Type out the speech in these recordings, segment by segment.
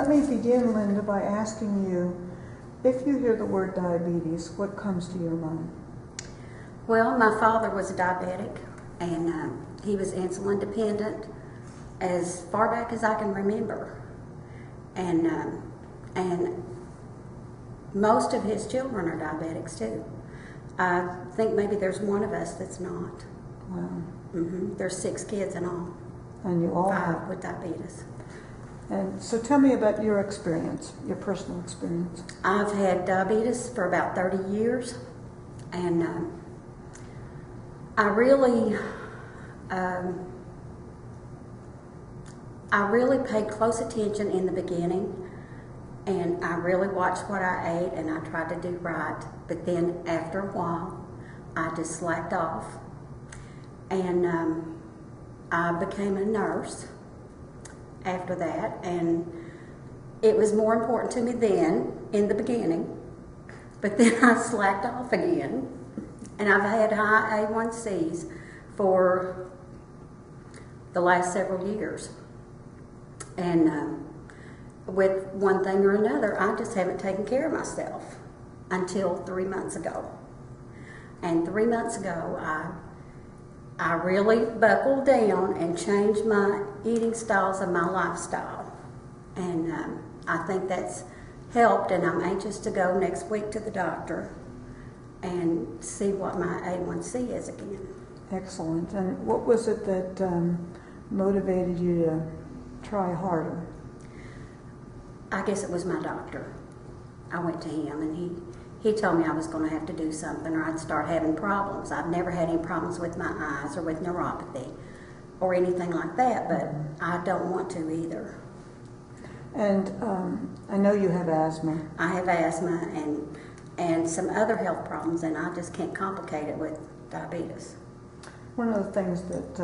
Let me begin, Linda, by asking you, if you hear the word diabetes, what comes to your mind? Well, my father was a diabetic, and he was insulin dependent as far back as I can remember. And most of his children are diabetics too. I think maybe there's one of us that's not. Wow. There's 6 kids in all. And you all 5 have. with diabetes. And so tell me about your experience, your personal experience. I've had diabetes for about 30 years, and I really paid close attention in the beginning, and I really watched what I ate, and I tried to do right. But then after a while, I just slacked off, and I became a nurse after that, and it was more important to me then, in the beginning, but then I slacked off again, and I've had high A1Cs for the last several years, and with one thing or another, I just haven't taken care of myself until 3 months ago. And 3 months ago, I really buckled down and changed my eating styles and my lifestyle. And I think that's helped, and I'm anxious to go next week to the doctor and see what my A1C is again. Excellent. And what was it that motivated you to try harder? I guess it was my doctor. I went to him, and he told me I was going to have to do something or I'd start having problems. I've never had any problems with my eyes or with neuropathy or anything like that, but I don't want to either. And I know you have asthma. I have asthma and some other health problems, and I just can't complicate it with diabetes. One of the things that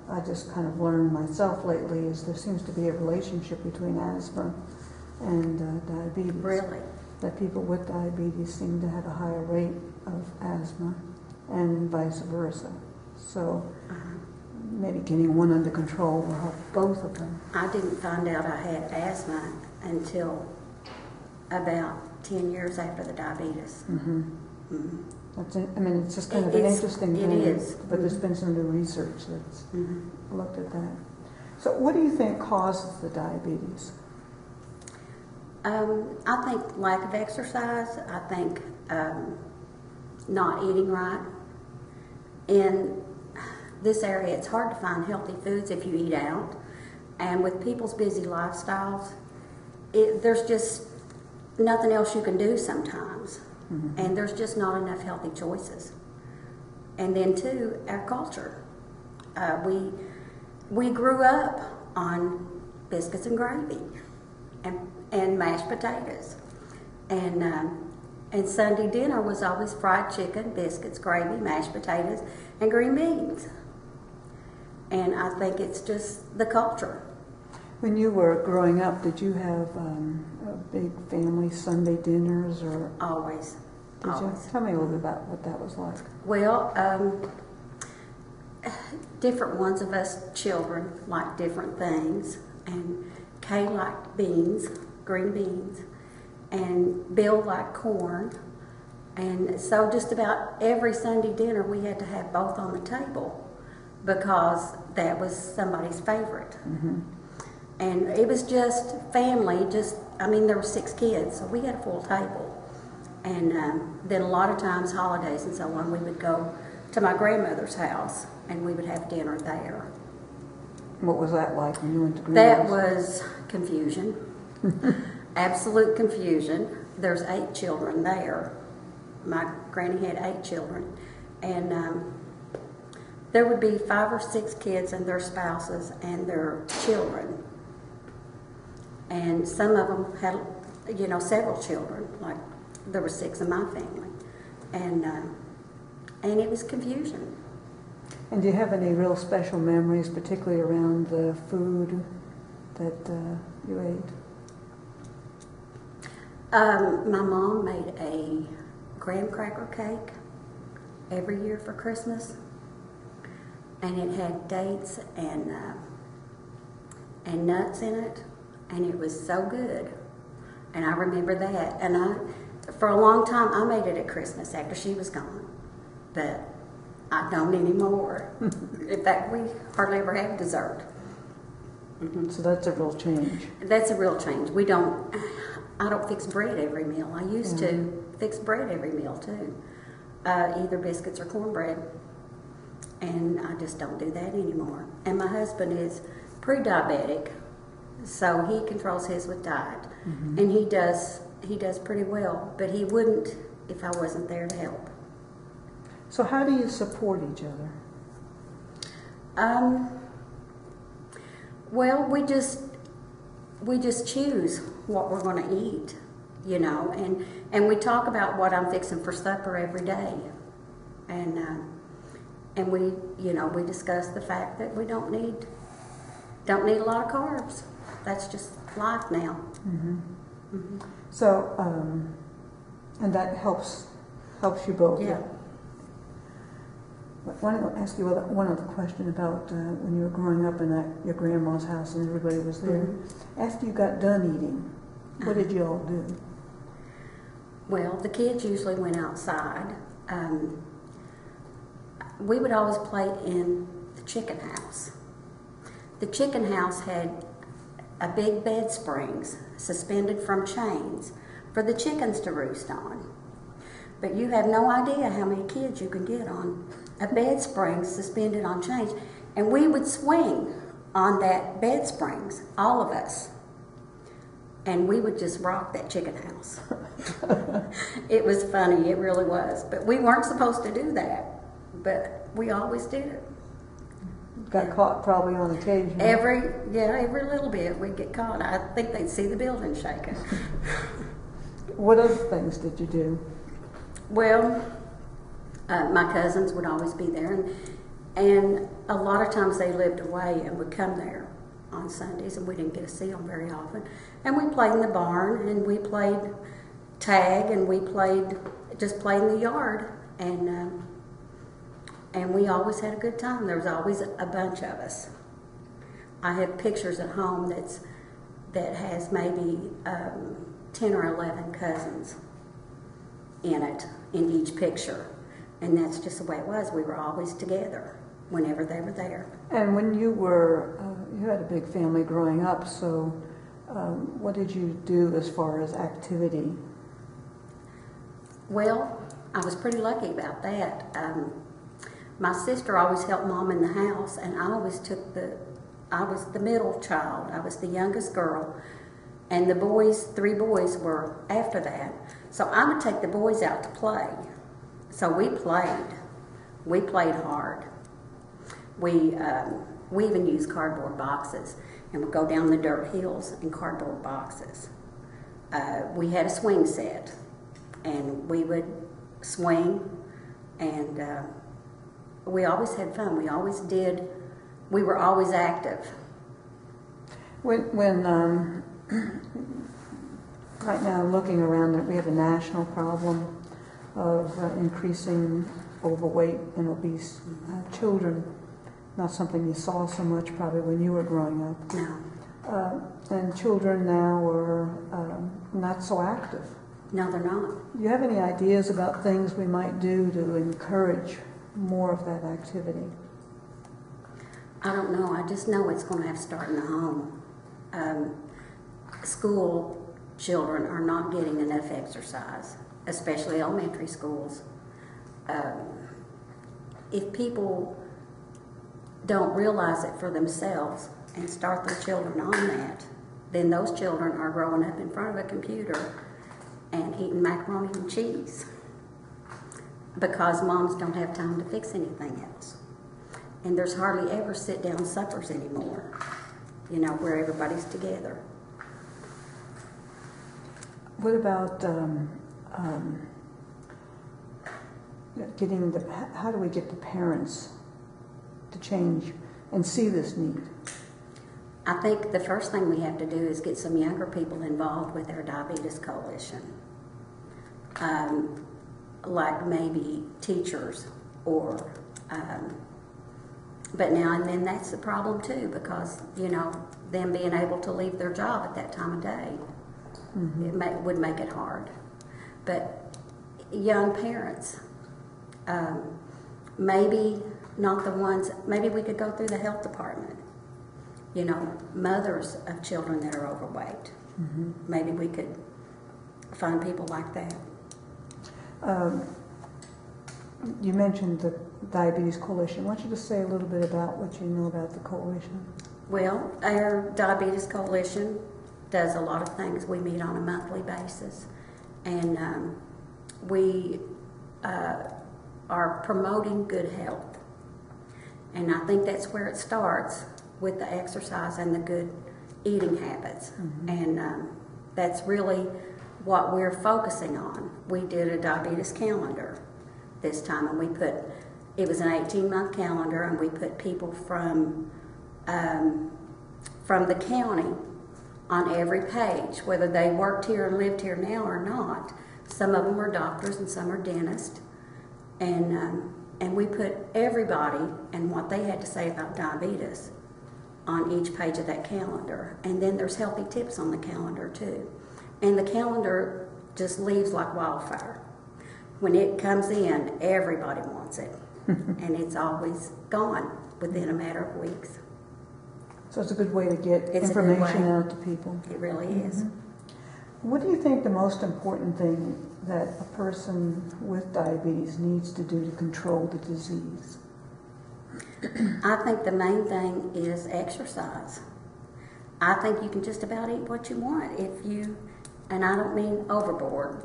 I just kind of learned myself lately is there seems to be a relationship between asthma and diabetes. Really? That people with diabetes seem to have a higher rate of asthma and vice versa. So maybe getting one under control will help both of them. I didn't find out I had asthma until about 10 years after the diabetes. That's I mean, it's just kind of an interesting thing. It is. But there's been some new research that's looked at that. So what do you think causes the diabetes? I think lack of exercise. I think not eating right. In this area, it's hard to find healthy foods if you eat out. And with people's busy lifestyles, there's just nothing else you can do sometimes. And there's just not enough healthy choices. And then too, our culture. We grew up on biscuits and gravy and mashed potatoes. And Sunday dinner was always fried chicken, biscuits, gravy, mashed potatoes, and green beans. And I think it's just the culture. When you were growing up, did you have a big family Sunday dinners or? Always. Did you? Tell me a little bit about what that was like. Well, different ones of us children like different things, and Kay liked beans, green beans, and Bill liked corn, and so just about every Sunday dinner we had to have both on the table because that was somebody's favorite. And it was just family, there were 6 kids, so we had a full table. And then a lot of times, holidays and so on, we would go to my grandmother's house and we would have dinner there. What was that like when you went to That grandmother's? was confusion, absolute confusion. There's 8 children there. My granny had 8 children. And there would be 5 or 6 kids and their spouses and their children. And some of them had, several children, like there were 6 in my family. And it was confusion. And do you have any real special memories, particularly around the food that you ate? My mom made a graham cracker cake every year for Christmas, and it had dates and nuts in it, and it was so good. And I remember that. And for a long time, I made it at Christmas after she was gone. But I don't anymore. In fact, we hardly ever have dessert. So that's a real change. That's a real change. I don't fix bread every meal. I used to fix bread every meal too. Either biscuits or cornbread. And I just don't do that anymore. And my husband is pre-diabetic, so he controls his with diet. And he does pretty well, but he wouldn't if I wasn't there to help. So how do you support each other? Well, we just choose what we're going to eat, you know, and we talk about what I'm fixing for supper every day, and we, you know, we discuss the fact that we don't need a lot of carbs. That's just life now. So, and that helps you both. Yeah. I want to ask you one other question about when you were growing up in your grandma's house and everybody was there. After you got done eating, what did you all do? Well, the kids usually went outside. We would always play in the chicken house. The chicken house had a big bed springs suspended from chains for the chickens to roost on. But you have no idea how many kids you can get on a bed spring suspended on chains. And we would swing on that bed springs, all of us. And we would just rock that chicken house. It was funny, it really was. But we weren't supposed to do that. But we always did it. Got caught probably on occasion. Every little bit we'd get caught. I think they'd see the building shaking. What other things did you do? Well, my cousins would always be there, and a lot of times they lived away and would come there on Sundays, and we didn't get to see them very often. And we played in the barn, and we played tag, and we just played in the yard, and we always had a good time. There was always a bunch of us. I have pictures at home that has maybe 10 or 11 cousins in it, in each picture. And that's just the way it was. We were always together whenever they were there. And when you were, you had a big family growing up, so what did you do as far as activity? Well, I was pretty lucky about that. My sister always helped Mom in the house, and I was the middle child. I was the youngest girl, and the boys, 3 boys were after that. So I would take the boys out to play. So we played. We played hard. We even used cardboard boxes and would go down the dirt hills in cardboard boxes. We had a swing set, and we would swing, and we always had fun. We always did. We were always active. When right now, looking around, that we have a national problem of increasing overweight and obese children. Not something you saw so much probably when you were growing up. No. And children now are not so active. No, they're not. Do you have any ideas about things we might do to encourage more of that activity? I don't know. I just know it's going to have to start in the home. School children are not getting enough exercise, especially elementary schools. If people don't realize it for themselves and start their children on that, then those children are growing up in front of a computer and eating macaroni and cheese because moms don't have time to fix anything else. And there's hardly ever sit-down suppers anymore, you know, where everybody's together. What about how do we get the parents to change and see this need? I think the first thing we have to do is get some younger people involved with our Diabetes Coalition. Like maybe teachers but now and then that's the problem too, because, you know, them being able to leave their job at that time of day. Would make it hard. But young parents, maybe not the ones, maybe we could go through the health department. You know, mothers of children that are overweight. Maybe we could find people like that. You mentioned the Diabetes Coalition. Why don't you just say a little bit about what you know about the coalition? Well, our Diabetes Coalition does a lot of things. We meet on a monthly basis, and we are promoting good health. And I think that's where it starts, with the exercise and the good eating habits. And that's really what we're focusing on. We did a diabetes calendar this time, and it was an 18-month calendar, and we put people from the county on every page, whether they worked here and lived here now or not. Some of them are doctors and some are dentists, and we put everybody and what they had to say about diabetes on each page of that calendar. And then there's healthy tips on the calendar too. And the calendar just leaves like wildfire. When it comes in, everybody wants it. And it's always gone within a matter of weeks. So it's a good way to get information out to people. It really is. What do you think the most important thing that a person with diabetes needs to do to control the disease? I think the main thing is exercise. I think you can just about eat what you want if you, and I don't mean overboard.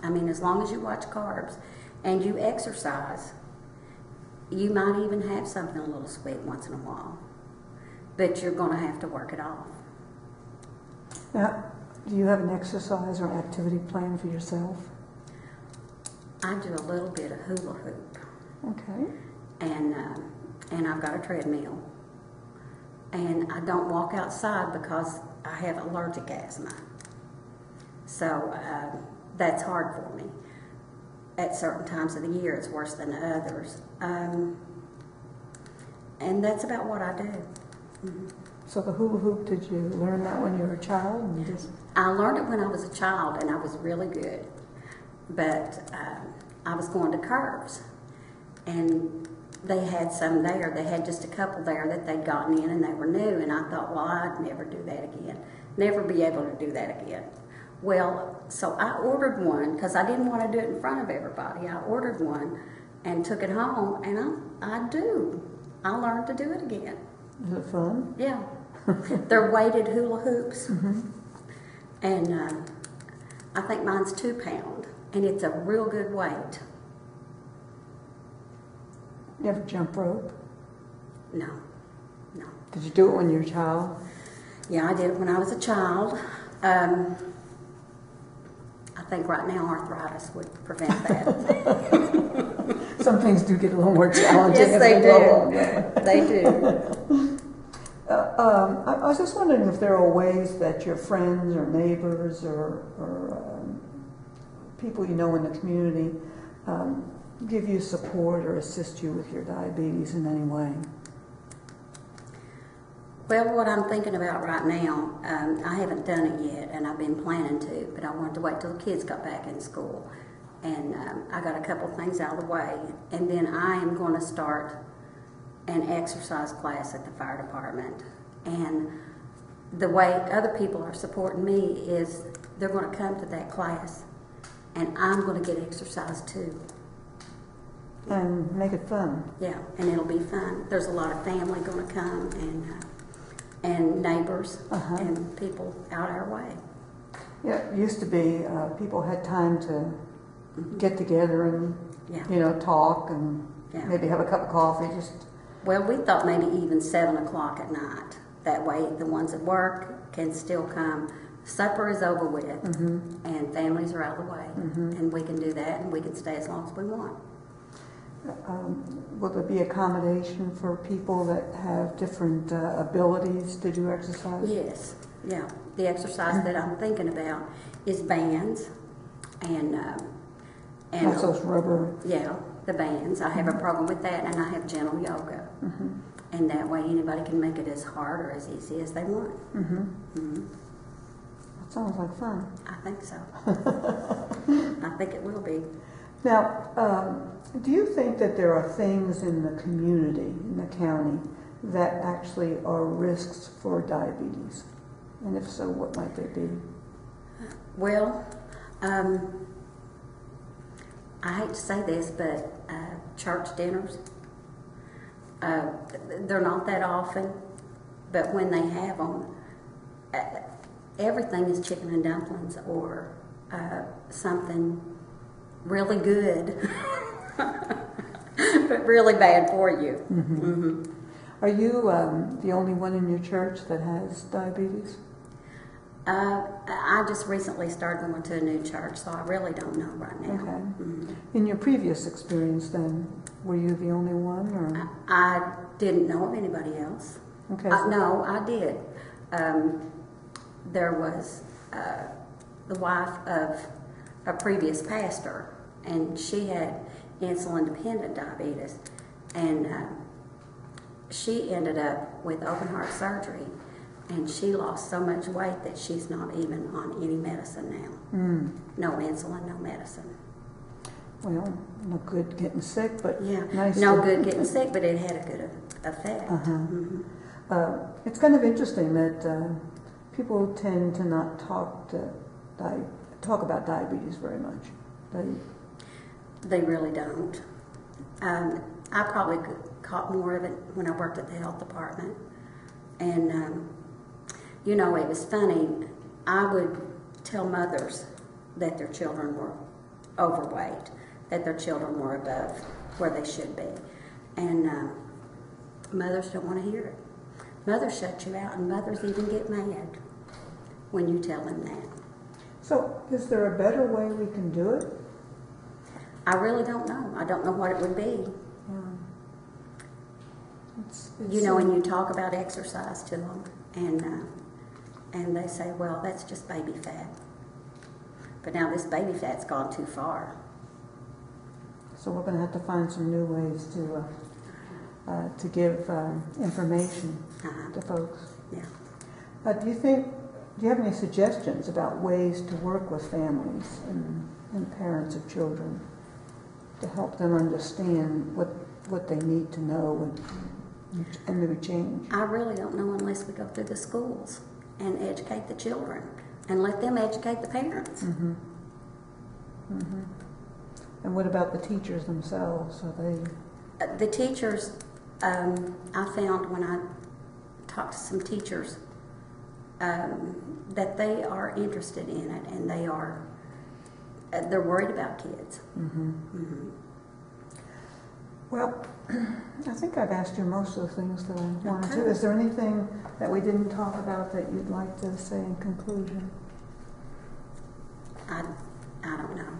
I mean, as long as you watch carbs and you exercise, you might even have something a little sweet once in a while, but you're going to have to work it off. Now, do you have an exercise or activity plan for yourself? I do a little bit of hula hoop. Okay. And I've got a treadmill. And I don't walk outside because I have allergic asthma. So that's hard for me. At certain times of the year, it's worse than others. And that's about what I do. So the hula hoop, did you learn that when you were a child? I learned it when I was a child, and I was really good. But I was going to Curves, and they had some there. They had just a couple there that they'd gotten in, and they were new. And I thought, well, I'd never do that again. Never be able to do that again. Well, so I ordered one because I didn't want to do it in front of everybody. I ordered one and took it home, and I learned to do it again. Is it fun? Yeah. They're weighted hula hoops. And I think mine's 2 pounds, and it's a real good weight. You ever jump rope? No. Did you do it when you were a child? Yeah, I did it when I was a child. I think right now arthritis would prevent that. Some things do get a little more challenging. Yes, they do. They do. I was just wondering if there are ways that your friends or neighbors or people you know in the community give you support or assist you with your diabetes in any way. Well, what I'm thinking about right now, I haven't done it yet, and I've been planning to, but I wanted to wait till the kids got back in school. And I got a couple things out of the way, and then I am going to start an exercise class at the fire department. And the way other people are supporting me is they're going to come to that class, and I'm going to get exercise too. And make it fun. Yeah, and it'll be fun. There's a lot of family going to come, and neighbors and people out our way. Yeah, it used to be people had time to get together and talk and maybe have a cup of coffee. Well, we thought maybe even 7 o'clock at night. That way, the ones at work can still come. Supper is over with, and families are out of the way, and we can do that, and we can stay as long as we want. Will there be accommodation for people that have different abilities to do exercise? Yes, yeah. The exercise that I'm thinking about is bands, and That's those rubber. Yeah, the bands. I have a program with that, and I have gentle yoga, And that way anybody can make it as hard or as easy as they want. That sounds like fun. I think so. I think it will be. Now, do you think that there are things in the community, in the county, that actually are risks for diabetes? And if so, what might they be? Well, I hate to say this, but church dinners, they're not that often, but when they have them, everything is chicken and dumplings or something really good, but really bad for you. Are you the only one in your church that has diabetes? I just recently started going to a new church, so I really don't know right now. Okay. In your previous experience, then, were you the only one, or? I didn't know of anybody else. Okay. No, I did. There was the wife of a previous pastor, and she had insulin-dependent diabetes, and she ended up with open heart surgery. And she lost so much weight that she's not even on any medicine now. No insulin, no medicine. Well, no good getting sick, but yeah, nice. No good getting sick, but it had a good effect. It's kind of interesting that people tend to not talk about diabetes very much. They really don't. I probably caught more of it when I worked at the health department, and. You know, it was funny. I would tell mothers that their children were overweight, that their children were above where they should be. And mothers don't want to hear it. Mothers shut you out, and mothers even get mad when you tell them that. So, is there a better way we can do it? I really don't know. I don't know what it would be. You know, when you talk about exercise to them, and they say, well, that's just baby fat. But now this baby fat's gone too far. So we're going to have to find some new ways to give information to folks. Yeah. Do you have any suggestions about ways to work with families and parents of children to help them understand what they need to know and maybe change? I really don't know unless we go through the schools and educate the children and let them educate the parents. And what about the teachers themselves? Are they? The teachers, I found when I talked to some teachers that they are interested in it, and they're worried about kids. Well, I think I've asked you most of the things that I wanted to. Is there anything that we didn't talk about that you'd like to say in conclusion? I don't know.